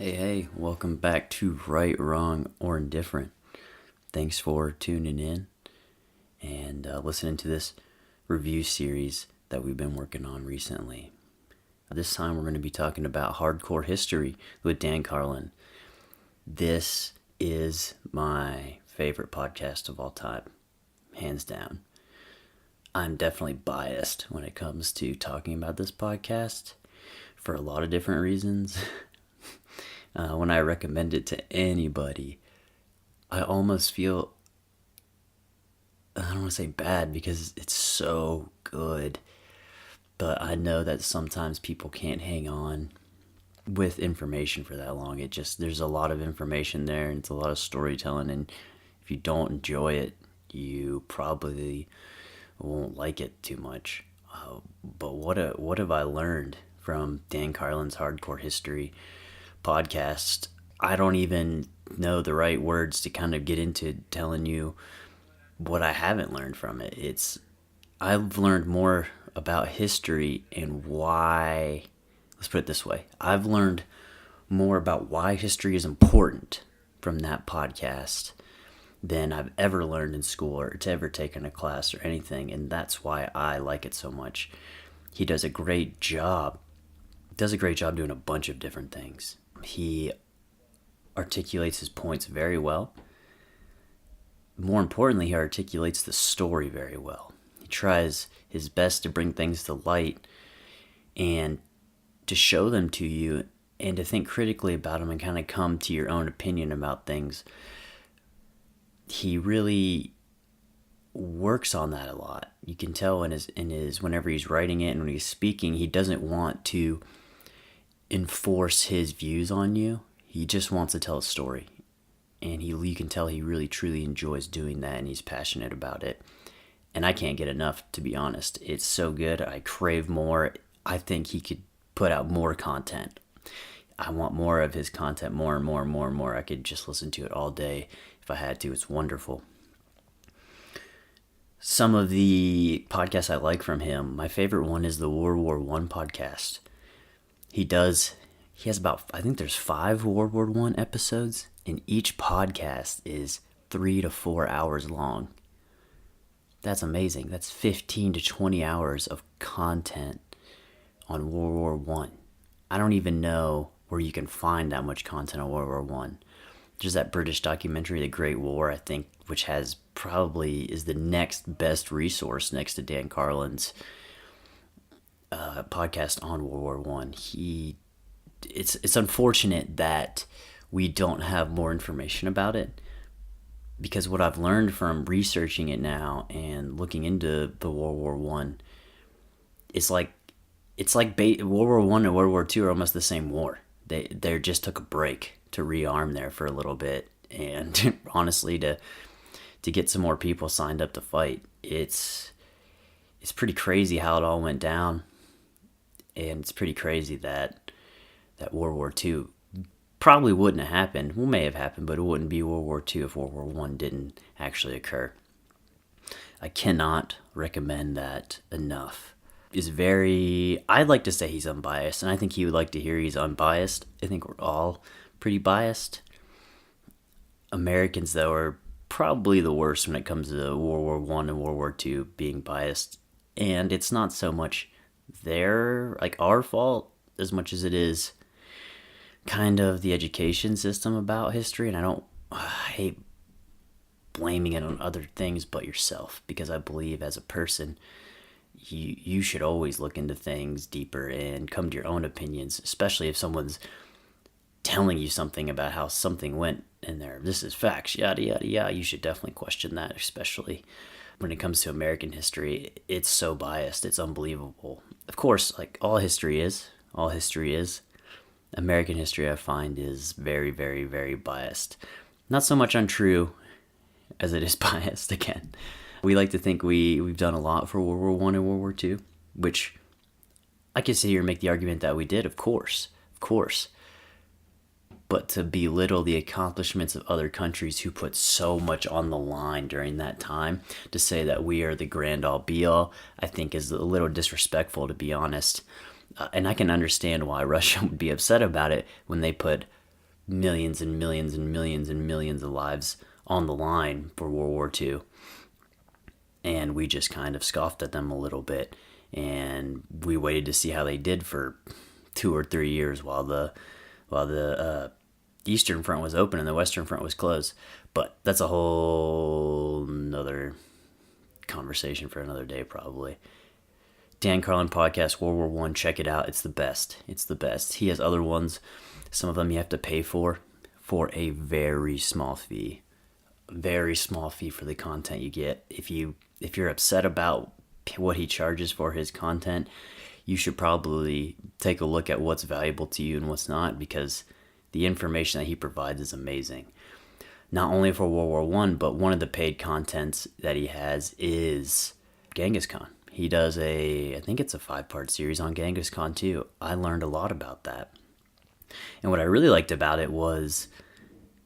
Hey, welcome back to Right, Wrong, or Indifferent. Thanks for tuning in and listening to this review series that we've been working on recently. This time we're going to be talking about hardcore history with Dan Carlin. This is my favorite podcast of all time, hands down. I'm definitely biased when it comes to talking about this podcast for a lot of different reasons. When I recommend it to anybody, I almost feel, I don't want to say bad because it's so good, but I know that sometimes people can't hang on with information for that long. There's a lot of information there and it's a lot of storytelling, and if you don't enjoy it, you probably won't like it too much. But what have I learned from Dan Carlin's Hardcore History podcast? I don't even know the right words to kind of get into telling you what I haven't learned from it. I've learned more about history and why, let's put it this way, I've learned more about why history is important from that podcast than I've ever learned in school or to ever taken a class or anything, and that's why I like it so much. He does a great job doing a bunch of different things. He articulates his points very well. More importantly, he articulates the story very well. He tries his best to bring things to light and to show them to you and to think critically about them and kind of come to your own opinion about things. He really works on that a lot. You can tell in his whenever he's writing it and when he's speaking, he doesn't want to enforce his views on you. He just wants to tell a story, and you can tell he really truly enjoys doing that, and he's passionate about it. And I can't get enough, to be honest. It's so good. I crave more. I think he could put out more content. I want more of his content, more and more and more and more. I could just listen to it all day if I had to. It's wonderful. Some of the podcasts I like from him, my favorite one is the World War I podcast. He has about, I think there's 5 World War I episodes, and each podcast is 3 to 4 hours long. That's amazing. That's 15 to 20 hours of content on World War I. I don't even know where you can find that much content on World War I. There's that British documentary, The Great War, I think, which is the next best resource next to Dan Carlin's podcast on World War I. It's unfortunate that we don't have more information about it, because what I've learned from researching it now and looking into the World War I, it's like World War I and World War II are almost the same war. They just took a break to rearm there for a little bit, and honestly to get some more people signed up to fight. It's pretty crazy how it all went down. And it's pretty crazy that World War II probably wouldn't have happened. Well, may have happened, but it wouldn't be World War II if World War I didn't actually occur. I cannot recommend that enough. I'd like to say he's unbiased, and I think he would like to hear he's unbiased. I think we're all pretty biased. Americans, though, are probably the worst when it comes to World War I and World War II being biased. And it's not so much our fault as much as it is kind of the education system about history. And I hate blaming it on other things but yourself, because I believe as a person you should always look into things deeper and come to your own opinions, especially if someone's telling you something about how something went in there. This is facts, yada yada yada. You should definitely question that, especially when it comes to American history. It's so biased. It's unbelievable. Of course, like all history is. American history, I find, is very, very, very biased. Not so much untrue as it is biased, again. We like to think we've done a lot for World War I and World War II, which I could sit here and make the argument that we did, of course. But to belittle the accomplishments of other countries who put so much on the line during that time, to say that we are the grand all be all, I think is a little disrespectful, to be honest. And I can understand why Russia would be upset about it when they put millions and millions and millions and millions of lives on the line for World War II. And we just kind of scoffed at them a little bit. And we waited to see how they did for 2 or 3 years while the Eastern Front was open and the Western Front was closed. But that's a whole nother conversation for another day, probably. Dan Carlin podcast, World War I. Check it out. It's the best. It's the best. He has other ones. Some of them you have to pay for a very small fee. Very small fee for the content you get. If you're upset about what he charges for his content, you should probably take a look at what's valuable to you and what's not, because the information that he provides is amazing. Not only for World War I, but one of the paid contents that he has is Genghis Khan. He does I think it's a 5-part series on Genghis Khan too. I learned a lot about that. And what I really liked about it was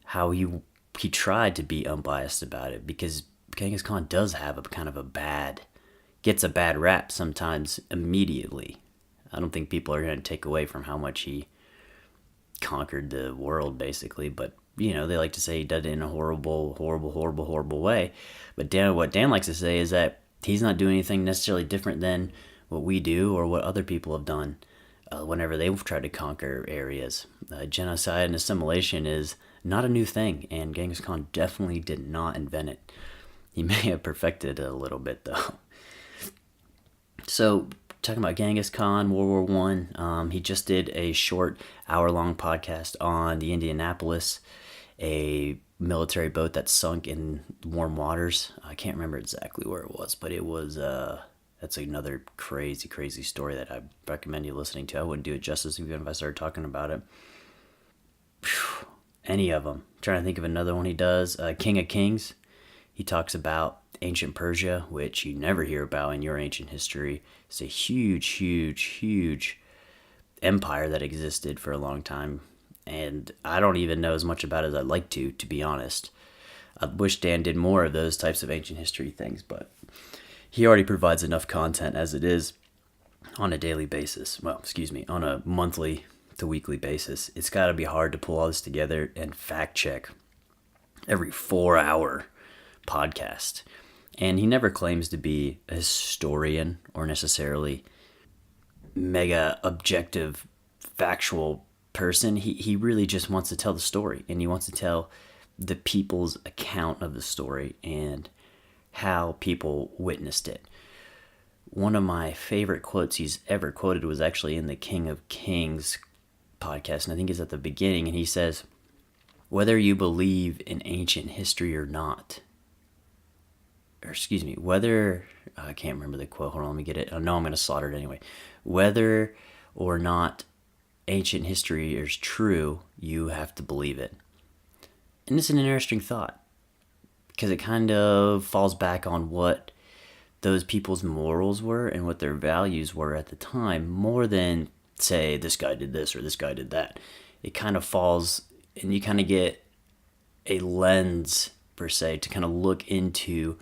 how he tried to be unbiased about it, because Genghis Khan does have gets a bad rap sometimes immediately. I don't think people are going to take away from how much he conquered the world, basically, but they like to say he did it in a horrible way. But what Dan likes to say is that he's not doing anything necessarily different than what we do or what other people have done whenever they've tried to conquer areas. Genocide and assimilation is not a new thing, and Genghis Khan definitely did not invent it. He may have perfected it a little bit, though. So, talking about Genghis Khan, World War I, he just did a short hour-long podcast on the Indianapolis, a military boat that sunk in warm waters. I can't remember exactly where it was, but it was, that's another crazy story that I recommend you listening to. I wouldn't do it justice even if I started talking about it. Any of them. I'm trying to think of another one he does. King of Kings. He talks about ancient Persia, which you never hear about in your ancient history. It's a huge empire that existed for a long time. And I don't even know as much about it as I'd like to be honest. I wish Dan did more of those types of ancient history things, but he already provides enough content as it is on a daily basis. Well, on a monthly to weekly basis. It's got to be hard to pull all this together and fact check every 4-hour podcast. And he never claims to be a historian or necessarily mega objective, factual person. He really just wants to tell the story, and he wants to tell the people's account of the story and how people witnessed it. One of my favorite quotes he's ever quoted was actually in the King of Kings podcast, and I think it's at the beginning, and he says, whether you believe in ancient history or not, I can't remember the quote, hold on, let me get it. I know I'm going to slaughter it anyway. Whether or not ancient history is true, you have to believe it. And it's an interesting thought, because it kind of falls back on what those people's morals were and what their values were at the time, more than say this guy did this or this guy did that. It kind of falls, and you kind of get a lens, per se, to kind of look into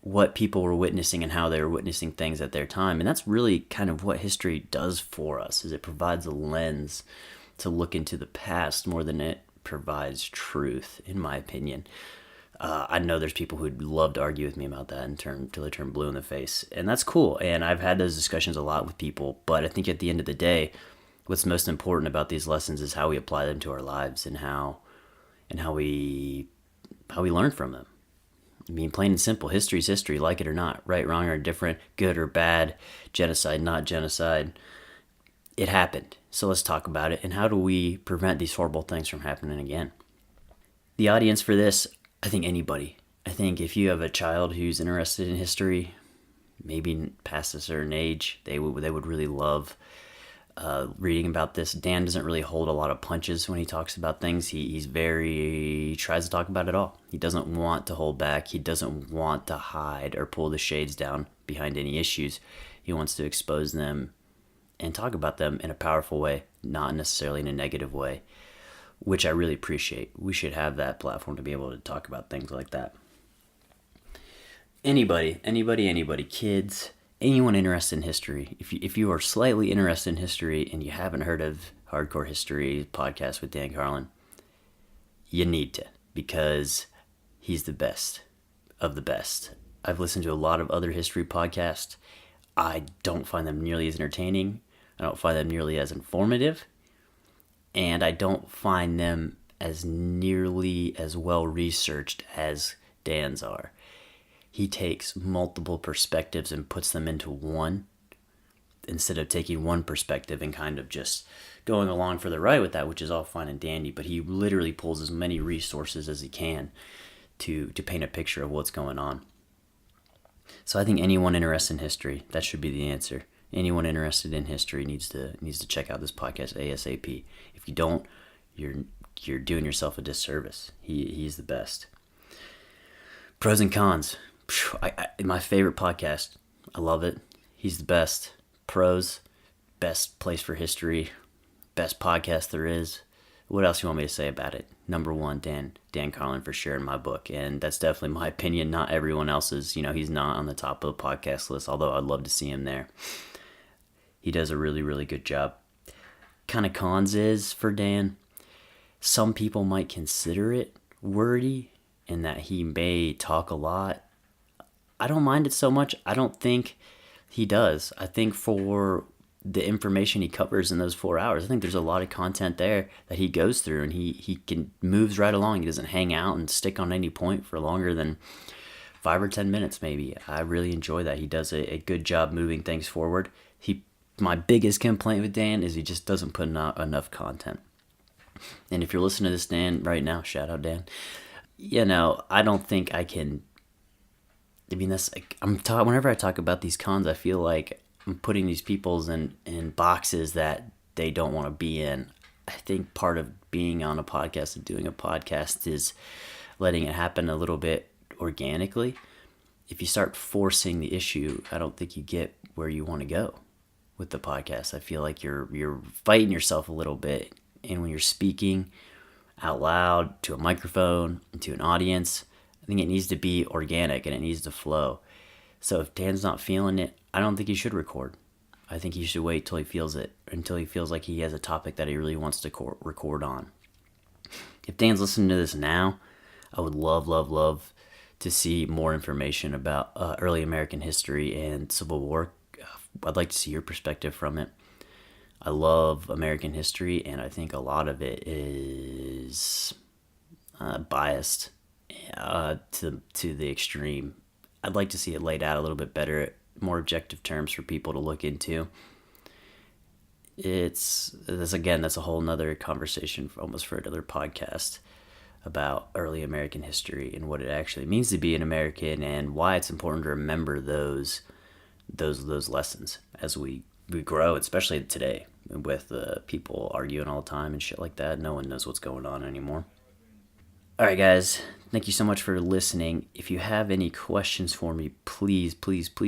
what people were witnessing and how they were witnessing things at their time. And that's really kind of what history does for us, is it provides a lens to look into the past more than it provides truth, in my opinion. I know there's people who'd love to argue with me about that until they turn blue in the face, and that's cool. And I've had those discussions a lot with people, but I think at the end of the day, what's most important about these lessons is how we apply them to our lives and how we learn from them. I mean, plain and simple, history's history, like it or not, right, wrong, or different, good or bad, genocide, not genocide. It happened, so let's talk about it, and how do we prevent these horrible things from happening again? The audience for this, I think anybody. I think if you have a child who's interested in history, maybe past a certain age, they would really love reading about this. Dan doesn't really hold a lot of punches when he talks about things. He tries to talk about it all. He doesn't want to hold back. He doesn't want to hide or pull the shades down behind any issues. He wants to expose them and talk about them in a powerful way, not necessarily in a negative way, which I really appreciate. We should have that platform to be able to talk about things like that. Anybody, kids, anyone interested in history. If you are slightly interested in history and you haven't heard of hardcore history podcast with Dan Carlin, you need to, because he's the best of the best. I've listened to a lot of other history podcasts. I don't find them nearly as entertaining. I don't find them nearly as informative. And I don't find them as nearly as well researched as Dan's are. He takes multiple perspectives and puts them into one, instead of taking one perspective and kind of just going along for the ride with that, which is all fine and dandy. But he literally pulls as many resources as he can to paint a picture of what's going on. So I think anyone interested in history, that should be the answer. Anyone interested in history needs to check out this podcast ASAP. If you don't, you're doing yourself a disservice. He's the best. Pros and cons. My favorite podcast. I love it. He's the best. Pros, best place for history, best podcast there is. What else you want me to say about it? Number one, Dan Carlin for sure in my book, and that's definitely my opinion, not everyone else's. He's not on the top of the podcast list, although I'd love to see him there. He does a really, really good job. Kind of cons is for Dan, some people might consider it wordy in that he may talk a lot. I don't mind it so much. I don't think he does. I think for the information he covers in those 4 hours, I think there's a lot of content there that he goes through, and he moves right along. He doesn't hang out and stick on any point for longer than 5 or 10 minutes maybe. I really enjoy that. He does a good job moving things forward. My biggest complaint with Dan is he just doesn't put enough content. And if you're listening to this, Dan, right now, shout out Dan. I don't think I can. I mean, whenever I talk about these cons, I feel like I'm putting these peoples in boxes that they don't want to be in. I think part of being on a podcast and doing a podcast is letting it happen a little bit organically. If you start forcing the issue, I don't think you get where you want to go with the podcast. I feel like you're fighting yourself a little bit, and when you're speaking out loud to a microphone and to an audience, I think it needs to be organic and it needs to flow. So if Dan's not feeling it, I don't think he should record. I think he should wait till he feels it, until he feels like he has a topic that he really wants to record on. If Dan's listening to this now, I would love to see more information about early American history and Civil War. I'd like to see your perspective from it. I love American history, and I think a lot of it is biased to the extreme. I'd like to see it laid out a little bit better, more objective terms for people to look into. That's a whole nother conversation almost for another podcast about early American history and what it actually means to be an American, and why it's important to remember those lessons as we grow, especially today with people arguing all the time and shit like that. No one knows what's going on anymore. All right, guys, thank you so much for listening. If you have any questions for me, please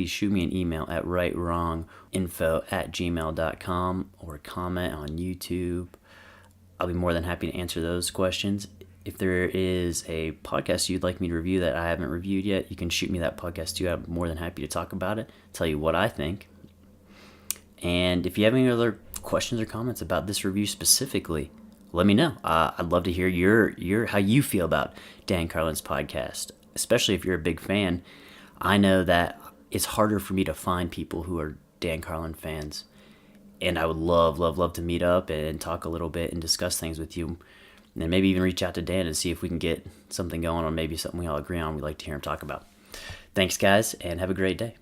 shoot me an email at rightwronginfo@gmail.com or comment on YouTube. I'll be more than happy to answer those questions. If there is a podcast you'd like me to review that I haven't reviewed yet, you can shoot me that podcast too. I'm more than happy to talk about it, tell you what I think. And if you have any other questions or comments about this review specifically, let me know. I'd love to hear your how you feel about Dan Carlin's podcast, especially if you're a big fan. I know that it's harder for me to find people who are Dan Carlin fans, and I would love to meet up and talk a little bit and discuss things with you, and then maybe even reach out to Dan and see if we can get something going, or maybe something we all agree on we'd like to hear him talk about. Thanks, guys, and have a great day.